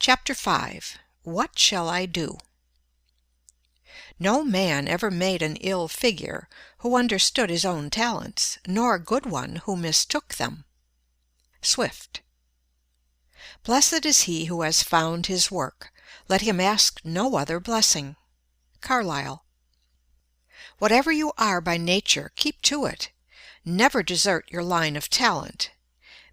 Chapter 5. What Shall I Do? No man ever made an ill figure who understood his own talents, nor a good one who mistook them. Swift. Blessed is he who has found his work. Let him ask no other blessing. Carlyle. Whatever you are by nature, keep to it. Never desert your line of talent.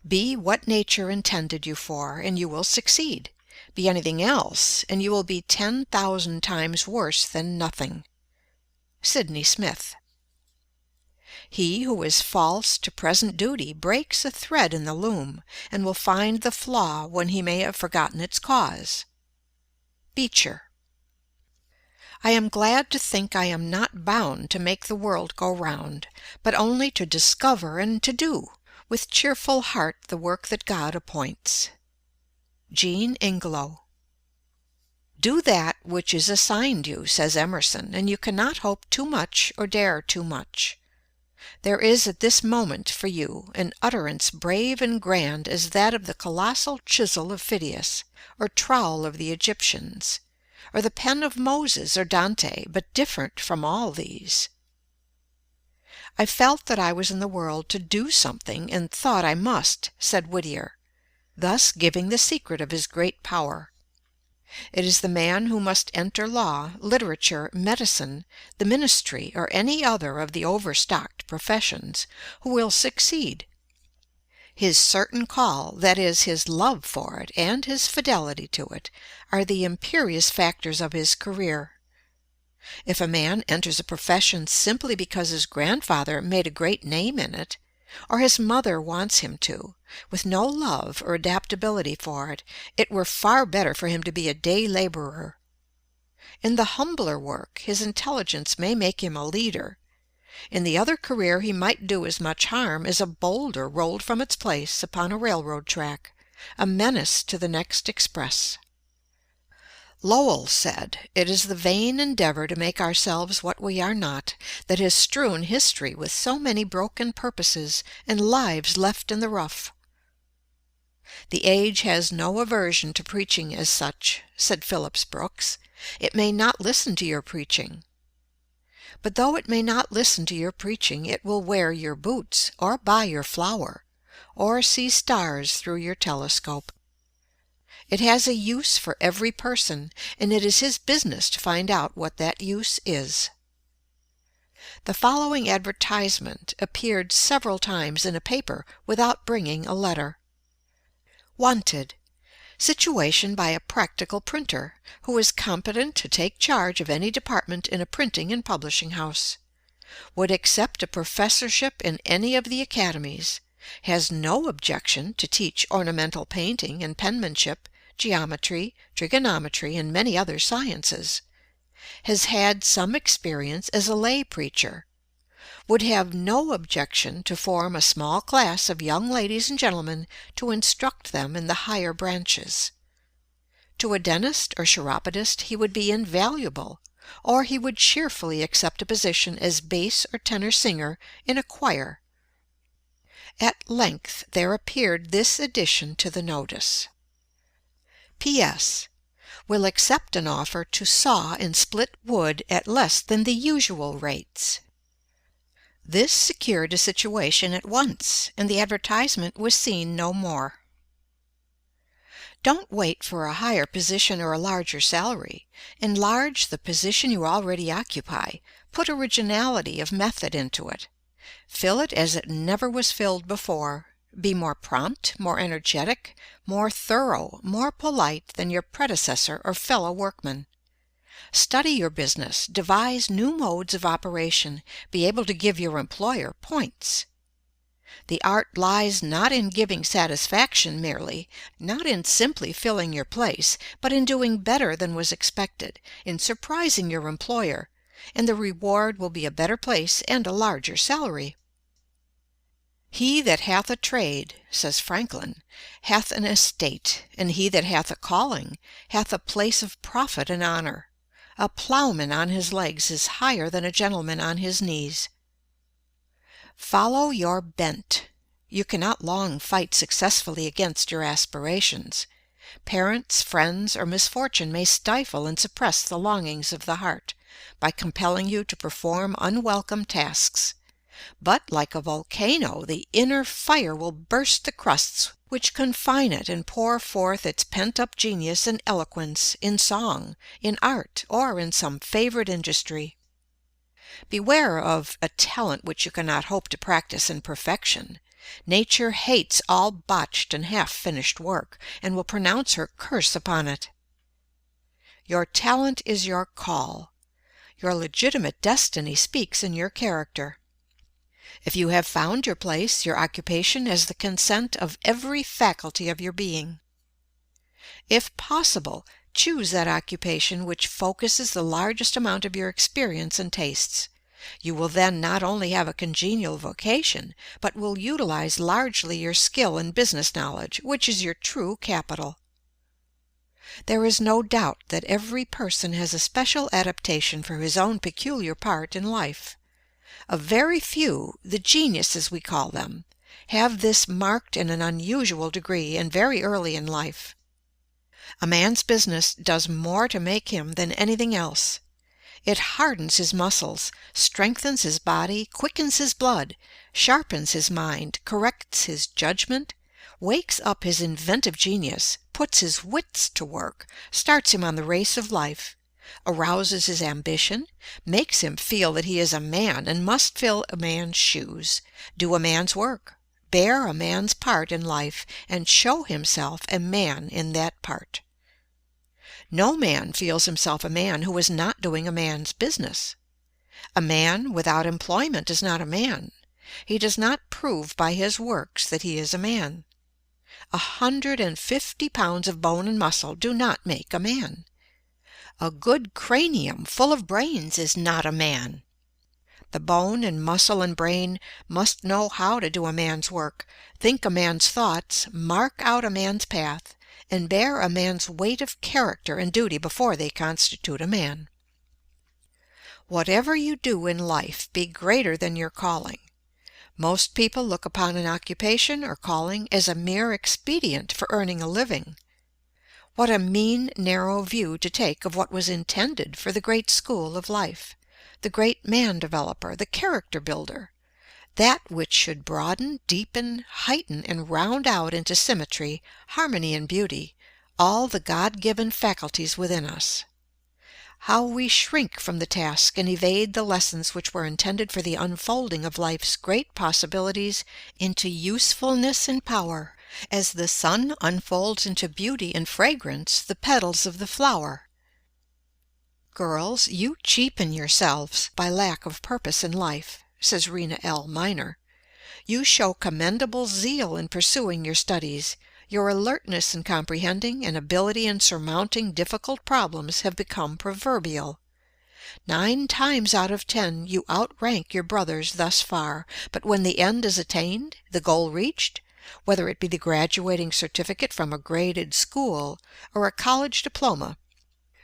Be what nature intended you for, and you will succeed. Be anything else, and you will be 10,000 times worse than nothing. Sydney Smith. He who is false to present duty breaks a thread in the loom, and will find the flaw when he may have forgotten its cause. Beecher. I am glad to think I am not bound to make the world go round, but only to discover and to do, with cheerful heart, the work that God appoints. Jean Ingelow. Do that which is assigned you, says Emerson, and you cannot hope too much or dare too much. There is at this moment for you an utterance brave and grand as that of the colossal chisel of Phidias, or trowel of the Egyptians, or the pen of Moses or Dante, but different from all these. I felt that I was in the world to do something, and thought I must, said Whittier, thus giving the secret of his great power. It is the man who must enter law, literature, medicine, the ministry, or any other of the overstocked professions, who will succeed. His certain call, that is, his love for it, and his fidelity to it, are the imperious factors of his career. If a man enters a profession simply because his grandfather made a great name in it, or his mother wants him to, with no love or adaptability for it, it were far better for him to be a day laborer. In the humbler work, his intelligence may make him a leader. In the other career he might do as much harm as a boulder rolled from its place upon a railroad track, a menace to the next express. Lowell said, "It is the vain endeavor to make ourselves what we are not that has strewn history with so many broken purposes and lives left in the rough." The age has no aversion to preaching as such, said Phillips Brooks. It may not listen to your preaching. But though it may not listen to your preaching, it will wear your boots, or buy your flour, or see stars through your telescope. It has a use for every person, and it is his business to find out what that use is. The following advertisement appeared several times in a paper without bringing a letter. Wanted. Situation by a practical printer, who is competent to take charge of any department in a printing and publishing house. Would accept a professorship in any of the academies. Has no objection to teach ornamental painting and penmanship, geometry, trigonometry, and many other sciences. Has had some experience as a lay preacher. Would have no objection to form a small class of young ladies and gentlemen to instruct them in the higher branches. To a dentist or chiropodist he would be invaluable, or he would cheerfully accept a position as bass or tenor singer in a choir. At length there appeared this addition to the notice. P.S. Will accept an offer to saw and split wood at less than the usual rates. This secured a situation at once, and the advertisement was seen no more. Don't wait for a higher position or a larger salary. Enlarge the position you already occupy. Put originality of method into it. Fill it as it never was filled before. Be more prompt, more energetic, more thorough, more polite than your predecessor or fellow workman. Study your business, devise new modes of operation, be able to give your employer points. The art lies not in giving satisfaction merely, not in simply filling your place, but in doing better than was expected, in surprising your employer, and the reward will be a better place and a larger salary. He that hath a trade, says Franklin, hath an estate, and he that hath a calling hath a place of profit and honor. A ploughman on his legs is higher than a gentleman on his knees. Follow your bent. You cannot long fight successfully against your aspirations. Parents, friends, or misfortune may stifle and suppress the longings of the heart, by compelling you to perform unwelcome tasks. But, like a volcano, the inner fire will burst the crusts which confine it and pour forth its pent-up genius and eloquence in song, in art, or in some favorite industry. Beware of a talent which you cannot hope to practice in perfection. Nature hates all botched and half-finished work, and will pronounce her curse upon it. Your talent is your call. Your legitimate destiny speaks in your character. If you have found your place, your occupation has the consent of every faculty of your being. If possible, choose that occupation which focuses the largest amount of your experience and tastes. You will then not only have a congenial vocation, but will utilize largely your skill and business knowledge, which is your true capital. There is no doubt that every person has a special adaptation for his own peculiar part in life. A very few, the geniuses we call them, have this marked in an unusual degree and very early in life. A man's business does more to make him than anything else. It hardens his muscles, strengthens his body, quickens his blood, sharpens his mind, corrects his judgment, wakes up his inventive genius, puts his wits to work, starts him on the race of life, arouses his ambition, makes him feel that he is a man and must fill a man's shoes, do a man's work, bear a man's part in life, and show himself a man in that part. No man feels himself a man who is not doing a man's business. A man without employment is not a man. He does not prove by his works that he is a man. 150 pounds of bone and muscle do not make a man. A good cranium full of brains is not a man. The bone and muscle and brain must know how to do a man's work, think a man's thoughts, mark out a man's path, and bear a man's weight of character and duty before they constitute a man. Whatever you do in life, be greater than your calling. Most people look upon an occupation or calling as a mere expedient for earning a living. What a mean, narrow view to take of what was intended for the great school of life, the great man-developer, the character builder, that which should broaden, deepen, heighten, and round out into symmetry, harmony, and beauty, all the God-given faculties within us. How we shrink from the task and evade the lessons which were intended for the unfolding of life's great possibilities into usefulness and power, as the sun unfolds into beauty and fragrance the petals of the flower. Girls, you cheapen yourselves by lack of purpose in life, says Rena L. Miner. You show commendable zeal in pursuing your studies. Your alertness in comprehending and ability in surmounting difficult problems have become proverbial. 9 times out of 10 you outrank your brothers thus far, but when the end is attained, the goal reached, whether it be the graduating certificate from a graded school or a college diploma,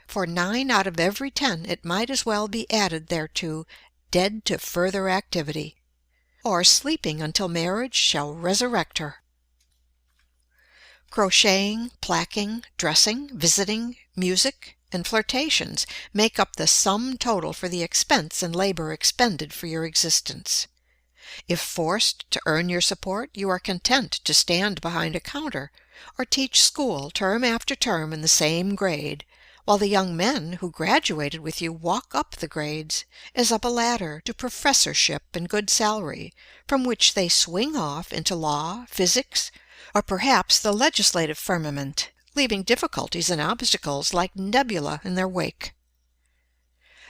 for 9 out of every 10 it might as well be added thereto, dead to further activity, or sleeping until marriage shall resurrect her. Crocheting, placking, dressing, visiting, music, and flirtations make up the sum total for the expense and labor expended for your existence. If forced to earn your support, you are content to stand behind a counter, or teach school term after term in the same grade, while the young men who graduated with you walk up the grades, as up a ladder, to professorship and good salary, from which they swing off into law, physics, or perhaps the legislative firmament, leaving difficulties and obstacles like nebula in their wake.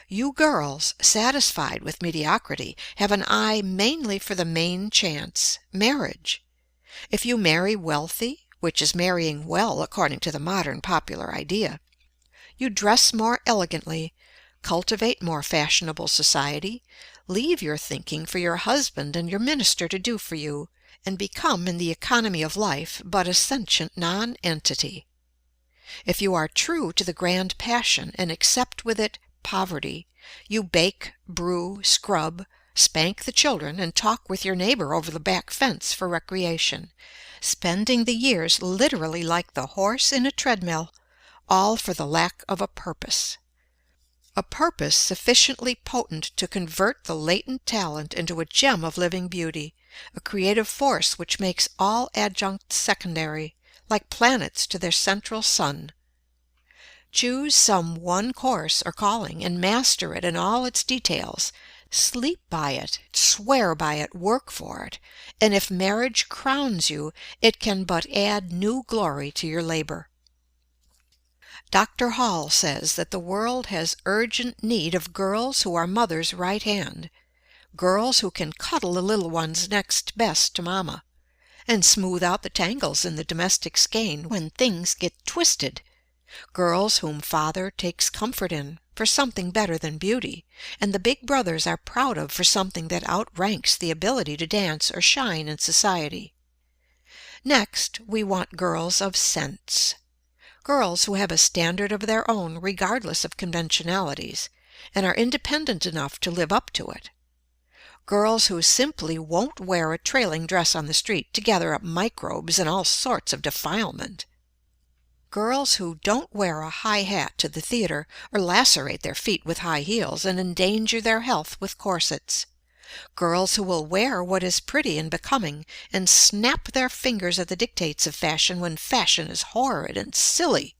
You girls, satisfied with mediocrity, have an eye mainly for the main chance, marriage. If you marry wealthy, which is marrying well according to the modern popular idea, you dress more elegantly, cultivate more fashionable society, leave your thinking for your husband and your minister to do for you, and become in the economy of life but a sentient non-entity. If you are true to the grand passion and accept with it poverty, you bake, brew, scrub, Spank the children and talk with your neighbor over the back fence for recreation, spending the years literally like the horse in a treadmill, all for the lack of a purpose. A purpose sufficiently potent to convert the latent talent into a gem of living beauty, a creative force which makes all adjuncts secondary, like planets to their central sun. Choose some one course or calling, and master it in all its details. Sleep by it, swear by it, work for it, and if marriage crowns you, it can but add new glory to your labor. Dr. Hall says that the world has urgent need of girls who are mother's right hand, girls who can cuddle the little ones next best to mama, and smooth out the tangles in the domestic skein when things get twisted, girls whom father takes comfort in for something better than beauty, and the big brothers are proud of for something that outranks the ability to dance or shine in society. Next, we want girls of sense. Girls who have a standard of their own regardless of conventionalities, and are independent enough to live up to it. Girls who simply won't wear a trailing dress on the street to gather up microbes and all sorts of defilement. Girls who don't wear a high hat to the theater or lacerate their feet with high heels and endanger their health with corsets. Girls who will wear what is pretty and becoming and snap their fingers at the dictates of fashion when fashion is horrid and silly.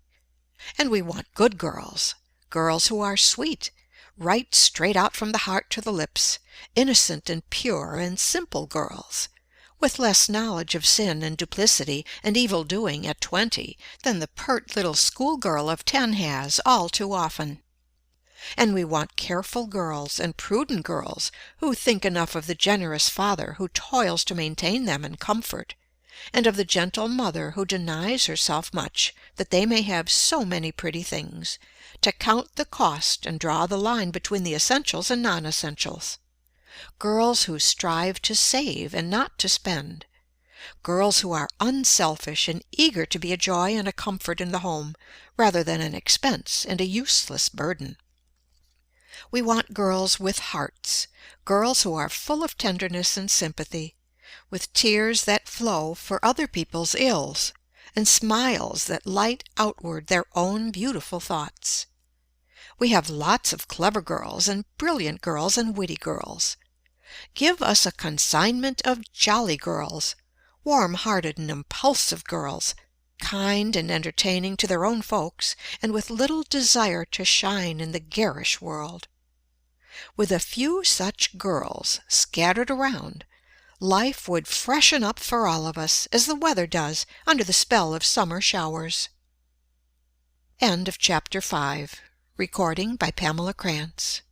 And we want good girls, girls who are sweet, right straight out from the heart to the lips, innocent and pure and simple girls, with less knowledge of sin and duplicity and evil doing at 20 than the pert little schoolgirl of 10 has all too often. And we want careful girls and prudent girls who think enough of the generous father who toils to maintain them in comfort, and of the gentle mother who denies herself much that they may have so many pretty things, to count the cost and draw the line between the essentials and non-essentials. Girls who strive to save and not to spend. Girls who are unselfish and eager to be a joy and a comfort in the home, rather than an expense and a useless burden. We want girls with hearts, girls who are full of tenderness and sympathy, with tears that flow for other people's ills, and smiles that light outward their own beautiful thoughts. We have lots of clever girls and brilliant girls and witty girls. Give us a consignment of jolly girls, warm-hearted and impulsive girls, kind and entertaining to their own folks, and with little desire to shine in the garish world. With a few such girls scattered around, life would freshen up for all of us, as the weather does under the spell of summer showers. End of Chapter 5. Recording by Pamela Krantz.